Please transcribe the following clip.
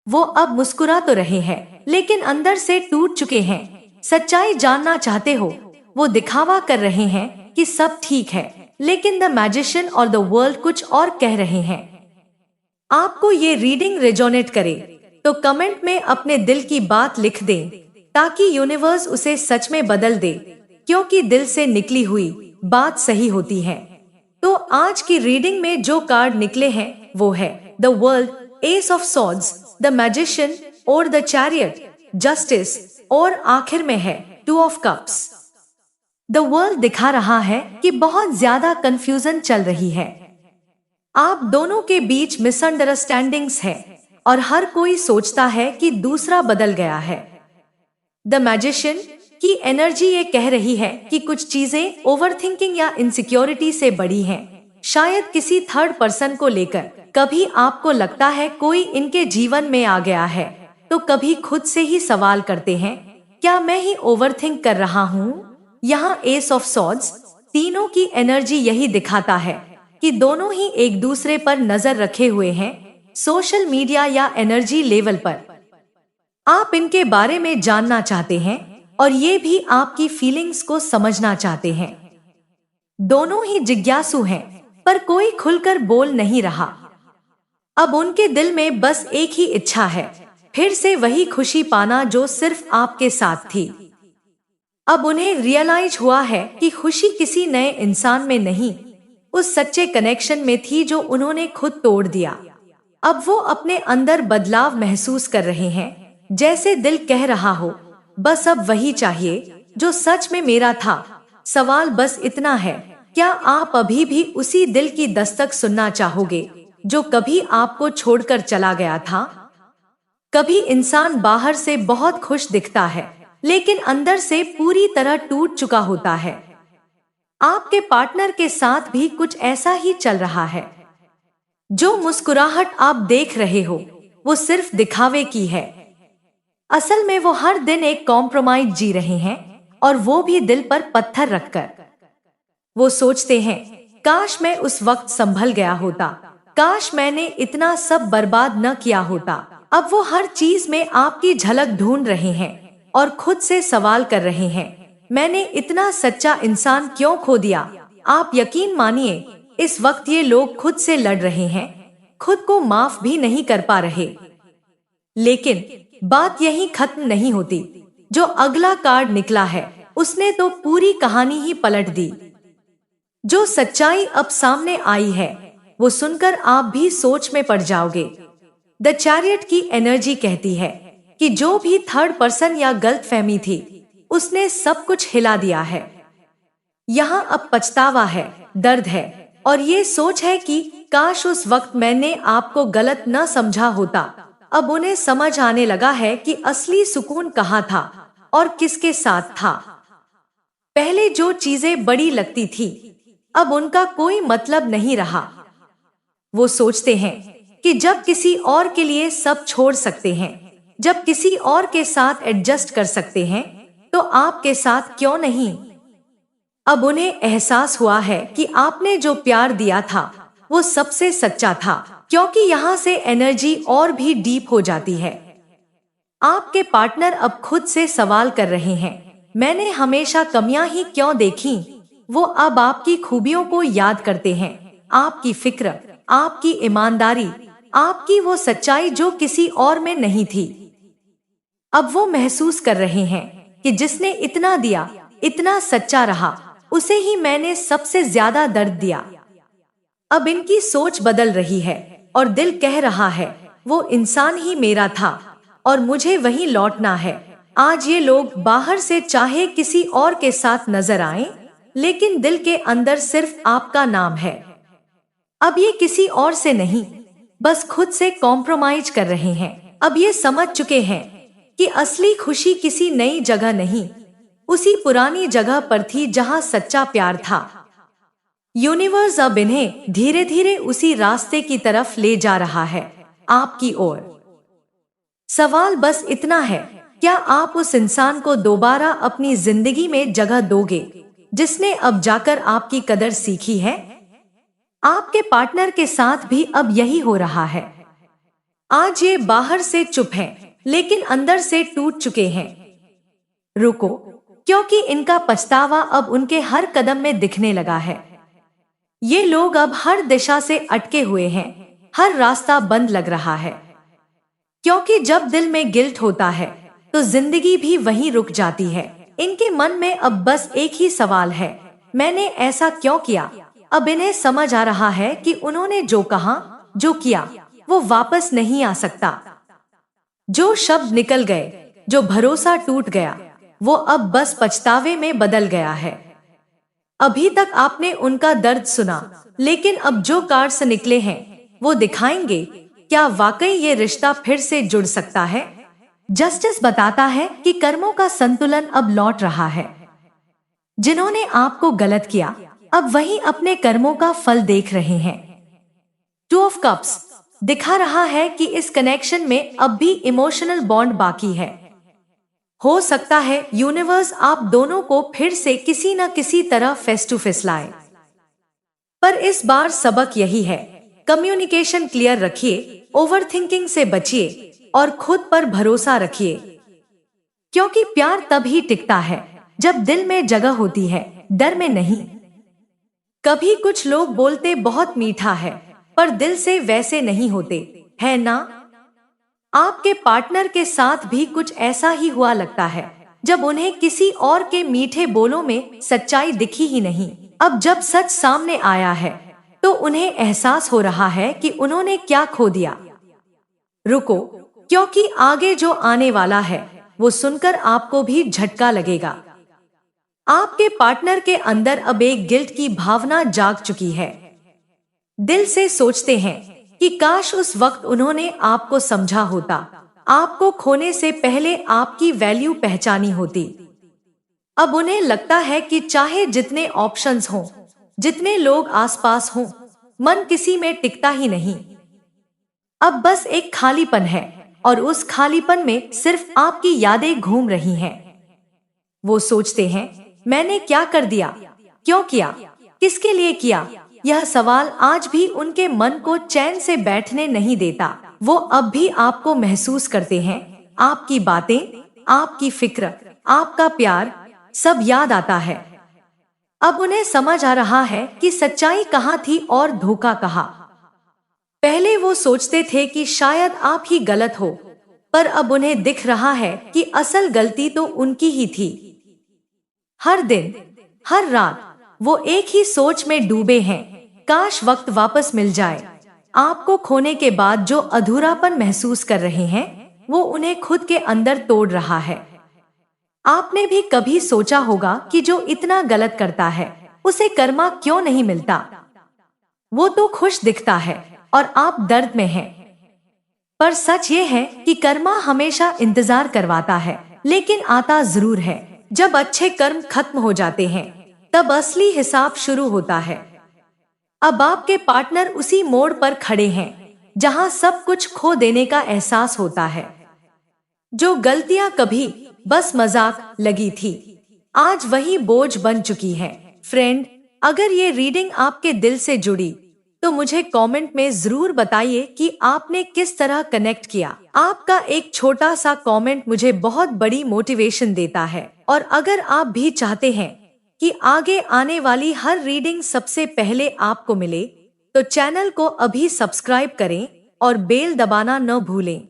वो अब मुस्कुरा तो रहे हैं लेकिन अंदर से टूट चुके हैं। सच्चाई जानना चाहते हो? वो दिखावा कर रहे हैं कि सब ठीक है, लेकिन द मैजिशियन और द वर्ल्ड कुछ और कह रहे हैं। आपको ये रीडिंग रेजोनेट करे तो कमेंट में अपने दिल की बात लिख दें, ताकि यूनिवर्स उसे सच में बदल दे, क्योंकि दिल से निकली हुई बात सही होती है। तो आज की रीडिंग में जो कार्ड निकले हैं वो है the world, S of swords, the magician और द चैरियट, जस्टिस, और आखिर में है two of cups. The world दिखा रहा है कि बहुत ज्यादा कंफ्यूजन चल रही है। आप दोनों के बीच मिसअंडरस्टैंडिंग्स है और हर कोई सोचता है कि दूसरा बदल गया है। द मैजिशियन की एनर्जी ये कह रही है कि कुछ चीजें ओवरथिंकिंग या इनसिक्योरिटी से बड़ी हैं। शायद किसी थर्ड पर्सन को लेकर। कभी आपको लगता है कोई इनके जीवन में आ गया है, तो कभी खुद से ही सवाल करते हैं, क्या मैं ही ओवरथिंक कर रहा हूँ? यहाँ एस ऑफ सॉर्ड्स, तीनों की एनर्जी यही दिखाता है कि दोनों ही एक दूसरे पर नजर रखे हुए हैं, सोशल मीडिया या एनर्जी लेवल पर। आप इनके बारे में जानना चाहते हैं और ये भी आपकी फीलिंग्स को समझना चाहते हैं। दोनों ही जिज्ञासु हैं, पर कोई खुलकर बोल नहीं रहा। अब उनके दिल में बस एक ही इच्छा है, फिर से वही खुशी पाना जो सिर्फ आपके साथ थी। अब उन्हें रियलाइज हुआ है कि खुशी किसी नए इंसान में नहीं, उस सच्चे कनेक्शन में थी जो उन्होंने खुद तोड़ दिया। अब वो अपने अंदर बदलाव महसूस कर रहे हैं, जैसे दिल कह रहा हो, बस अब वही चाहिए जो सच में मेरा था। सवाल बस इतना है, क्या आप अभी भी उसी दिल की दस्तक सुनना चाहोगे जो कभी आपको छोड़कर चला गया था? कभी इंसान बाहर से बहुत खुश दिखता है, लेकिन अंदर से पूरी तरह टूट चुका होता है। आपके पार्टनर के साथ भी कुछ ऐसा ही चल रहा है। जो मुस्कुराहट आप देख रहे हो, वो सिर्फ दिखावे की है। असल में वो हर दिन एक कॉम्प्रोमाइज जी रहे हैं, और वो भी दिल पर पत्थर रखकर। वो सोचते हैं, काश मैं उस वक्त संभल गया होता, काश मैंने इतना सब बर्बाद न किया होता। अब वो हर चीज में आपकी झलक ढूंढ रहे हैं और खुद से सवाल कर रहे हैं, मैंने इतना सच्चा इंसान क्यों खो दिया? आप यकीन मानिए, इस वक्त ये लोग खुद से लड़ रहे हैं, खुद को माफ भी नहीं कर पा रहे। लेकिन बात यहीं खत्म नहीं होती। जो अगला कार्ड निकला है, उसने तो पूरी कहानी ही पलट दी। जो सच्चाई अब सामने आई है, वो सुनकर आप भी सोच में पड़ जाओगे। द चैरियट की एनर्जी कहती है कि जो भी थर्ड पर्सन या गलतफहमी थी, उसने सब कुछ हिला दिया है। यहाँ अब पछतावा है, दर्द है, और ये सोच है कि काश उस वक्त मैंने आपको गलत न समझा होता। अब उन्हें समझ आने लगा है कि असली सुकून कहाँ था और किसके साथ था। पहले जो चीजें बड़ी लगती थी, अब उनका कोई मतलब नहीं रहा। वो सोचते हैं कि जब किसी और के लिए सब छोड़ सकते हैं, जब किसी और के साथ एडजस्ट कर सकते हैं, तो आपके साथ क्यों नहीं? अब उन्हें एहसास हुआ है कि आपने जो प्यार दिया था, वो सबसे सच्चा था, क्योंकि यहाँ से एनर्जी और भी डीप हो जाती है। आपके पार्टनर अब खुद से सवाल कर रहे हैं, मैंने हमेशा कमियां ही क्यों देखी? वो अब आपकी खूबियों को याद करते हैं, आपकी फिक्र, आपकी ईमानदारी, आपकी वो सच्चाई जो किसी और में नहीं थी। अब वो महसूस कर रहे हैं कि जिसने इतना दिया, इतना सच्चा रहा, उसे ही मैंने सबसे ज्यादा दर्द दिया। अब इनकी सोच बदल रही है और दिल कह रहा है, वो इंसान ही मेरा था और मुझे वहीं लौटना है। आज ये लोग बाहर से चाहे किसी और के साथ नजर आएं, लेकिन दिल के अंदर सिर्फ आपका नाम है। अब ये किसी और से नहीं, बस खुद से कॉम्प्रोमाइज कर रहे हैं। अब ये समझ चुके हैं कि असली खुशी किसी नई जगह नहीं, उसी पुरानी जगह पर थी जहां सच्चा प्यार था। यूनिवर्स अब इन्हें धीरे धीरे उसी रास्ते की तरफ ले जा रहा है, आपकी ओर। सवाल बस इतना है, क्या आप उस इंसान को दोबारा अपनी जिंदगी में जगह दोगे जिसने अब जाकर आपकी कदर सीखी है? आपके पार्टनर के साथ भी अब यही हो रहा है। आज ये बाहर से चुप हैं, लेकिन अंदर से टूट चुके हैं। रुको, क्योंकि इनका पछतावा अब उनके हर कदम में दिखने लगा है। ये लोग अब हर दिशा से अटके हुए हैं, हर रास्ता बंद लग रहा है। क्योंकि जब दिल में गिल्ट होता है तो जिंदगी भी वहीं रुक जाती है। इनके मन में अब बस एक ही सवाल है, मैंने ऐसा क्यों किया। अब इन्हें समझ आ रहा है कि उन्होंने जो कहा, जो किया, वो वापस नहीं आ सकता। जो शब्द निकल गए, जो भरोसा टूट गया, वो अब बस पछतावे में बदल गया है। अभी तक आपने उनका दर्द सुना, लेकिन अब जो कार्ड्स निकले हैं वो दिखाएंगे क्या वाकई ये रिश्ता फिर से जुड़ सकता है। जस्टिस बताता है कि कर्मों का संतुलन अब लौट रहा है। जिन्होंने आपको गलत किया अब वही अपने कर्मों का फल देख रहे हैं। टू ऑफ कप्स दिखा रहा है कि इस कनेक्शन में अब भी इमोशनल बॉन्ड बाकी है। हो सकता है यूनिवर्स आप दोनों को फिर से किसी न किसी तरह फेस टू फेस लाए। पर इस बार सबक यही है, कम्युनिकेशन क्लियर रखिए, ओवरथिंकिंग से बचिए और खुद पर भरोसा रखिए। क्योंकि प्यार तब ही टिकता है जब दिल में जगह होती है, डर में नहीं। कभी कुछ लोग बोलते बहुत मीठा है, पर दिल से वैसे नहीं होते, है ना। आपके पार्टनर के साथ भी कुछ ऐसा ही हुआ लगता है, जब उन्हें किसी और के मीठे बोलों में सच्चाई दिखी ही नहीं। अब जब सच सामने आया है तो उन्हें एहसास हो रहा है कि उन्होंने क्या खो दिया। रुको, क्योंकि आगे जो आने वाला है वो सुनकर आपको भी झटका लगेगा। आपके पार्टनर के अंदर अब एक गिल्ट की भावना जाग चुकी है। दिल से सोचते हैं कि काश उस वक्त उन्होंने आपको समझा होता, आपको खोने से पहले आपकी वैल्यू पहचानी होती। अब उन्हें लगता है कि चाहे जितने ऑप्शंस हों, जितने लोग आसपास हों, मन किसी में टिकता ही नहीं। अब बस एक खालीपन है और उस खालीपन में सिर्फ आपकी यादें घूम रही हैं। वो सोचते हैं, मैंने क्या कर दिया, क्यों किया, किसके लिए किया। यह सवाल आज भी उनके मन को चैन से बैठने नहीं देता। वो अब भी आपको महसूस करते हैं, आपकी बातें, आपकी फिक्र, आपका प्यार सब याद आता है। अब उन्हें समझ आ रहा है कि सच्चाई कहाँ थी और धोखा कहाँ। पहले वो सोचते थे कि शायद आप ही गलत हो, पर अब उन्हें दिख रहा है कि असल गलती तो उनकी ही थी। हर दिन, हर रात वो एक ही सोच में डूबे हैं, काश वक्त वापस मिल जाए। आपको खोने के बाद जो अधूरापन महसूस कर रहे हैं, वो उन्हें खुद के अंदर तोड़ रहा है। आपने भी कभी सोचा होगा कि जो इतना गलत करता है उसे कर्मा क्यों नहीं मिलता। वो तो खुश दिखता है और आप दर्द में हैं। पर सच ये है कि कर्मा हमेशा इंतजार करवाता है, लेकिन आता जरूर है। जब अच्छे कर्म खत्म हो जाते हैं तब असली हिसाब शुरू होता है। अब आपके पार्टनर उसी मोड़ पर खड़े हैं जहां सब कुछ खो देने का एहसास होता है। जो गलतियां कभी बस मजाक लगी थी, आज वही बोझ बन चुकी है। फ्रेंड, अगर ये रीडिंग आपके दिल से जुड़ी तो मुझे कमेंट में जरूर बताइए कि आपने किस तरह कनेक्ट किया। आपका एक छोटा सा कमेंट मुझे बहुत बड़ी मोटिवेशन देता है। और अगर आप भी चाहते हैं कि आगे आने वाली हर रीडिंग सबसे पहले आपको मिले, तो चैनल को अभी सब्सक्राइब करें और बेल दबाना न भूलें।